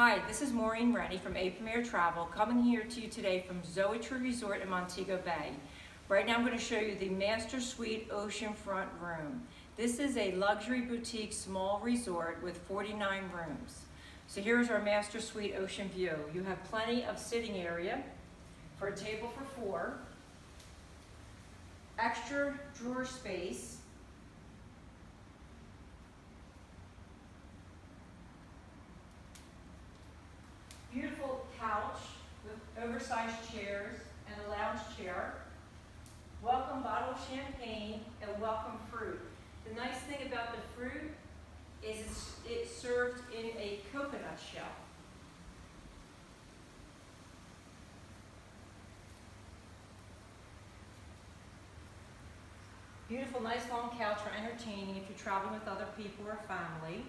Hi, this is Maureen Rennie from A Premier Travel, coming here to you today from Zoetry Resort in Montego Bay. Right now I'm going to show you the Master Suite Oceanfront room. This is a luxury boutique small resort with 49 rooms. So here's our Master Suite ocean view. You have plenty of sitting area for a table for 4, extra drawer space, beautiful couch with oversized chairs and a lounge chair, welcome bottle of champagne, and welcome fruit. The nice thing about the fruit is it's served in a coconut shell. Beautiful, nice long couch for entertaining if you're traveling with other people or family.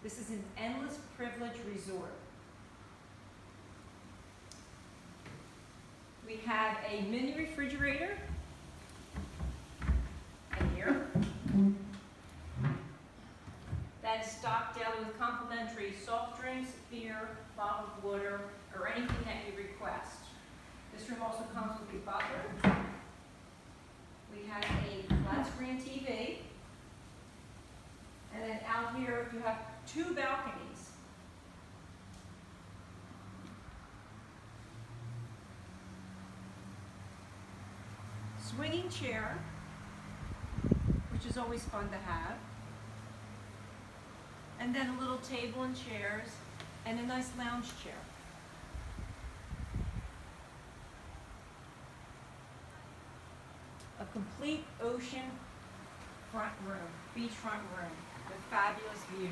This is an endless privilege resort. We have a mini refrigerator in here that is stocked daily with complimentary soft drinks, beer, bottled water, or anything that you request. This room also comes with a butler. We have a flat screen TV. And then out here you have 2 balconies. Swinging chair, which is always fun to have. And then a little table and chairs and a nice lounge chair. A complete ocean front room, beachfront room with fabulous views.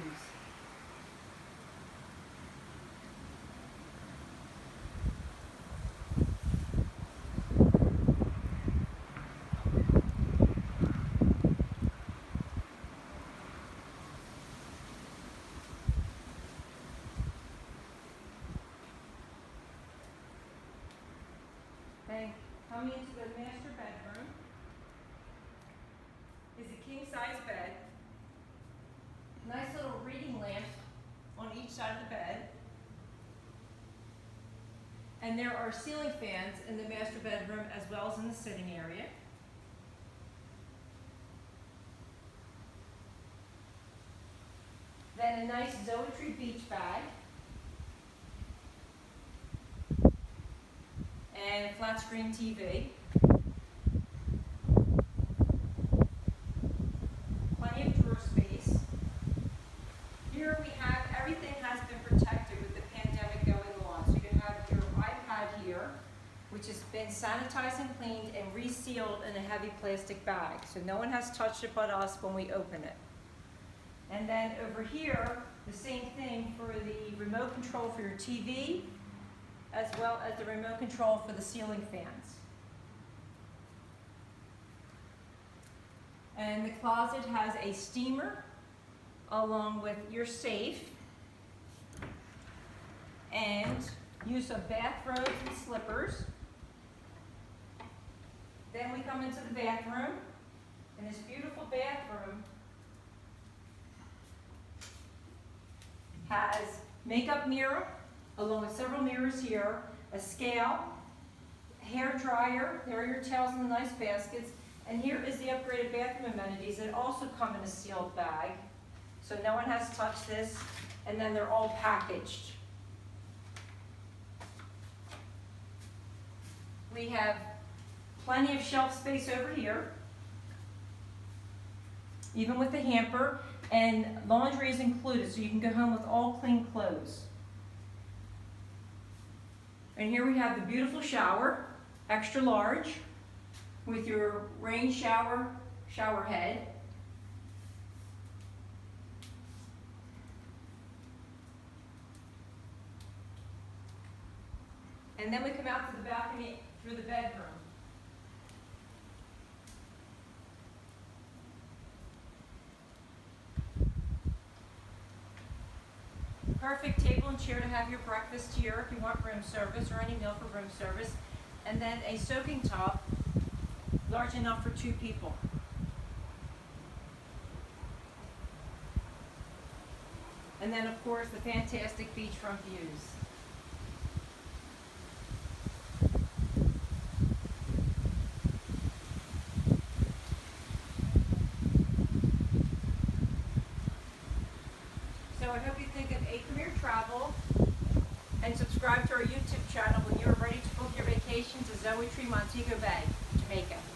Okay, coming into the master bedroom is a king-size bed. Nice little reading lamps on each side of the bed. And there are ceiling fans in the master bedroom as well as in the sitting area. Then a nice Zoetry beach bag. And a flat screen TV. Plenty of drawer space. Here we have, everything has been protected with the pandemic going on. So you can have your iPad here, which has been sanitized and cleaned and resealed in a heavy plastic bag. So no one has touched it but us when we open it. And then over here, the same thing for the remote control for your TV, as well as the remote control for the ceiling fans. And the closet has a steamer along with your safe and use of bathrobes and slippers. Then we come into the bathroom, and this beautiful bathroom has makeup mirror along with several mirrors here, a scale, hair dryer, there are your towels in the nice baskets, and here is the upgraded bathroom amenities that also come in a sealed bag, so no one has touched this, and then they're all packaged. We have plenty of shelf space over here, even with the hamper, and laundry is included, so you can go home with all clean clothes. And here we have the beautiful shower, extra large, with your rain shower head. And then we come out to the balcony through the bedroom. Perfect table and chair to have your breakfast here if you want room service or any meal for room service. And then a soaking tub large enough for 2 people. And then, of course, the fantastic beachfront views. So I hope you think of A Premier Travel and subscribe to our YouTube channel when you're ready to book your vacation to Zoetry, Montego Bay, Jamaica.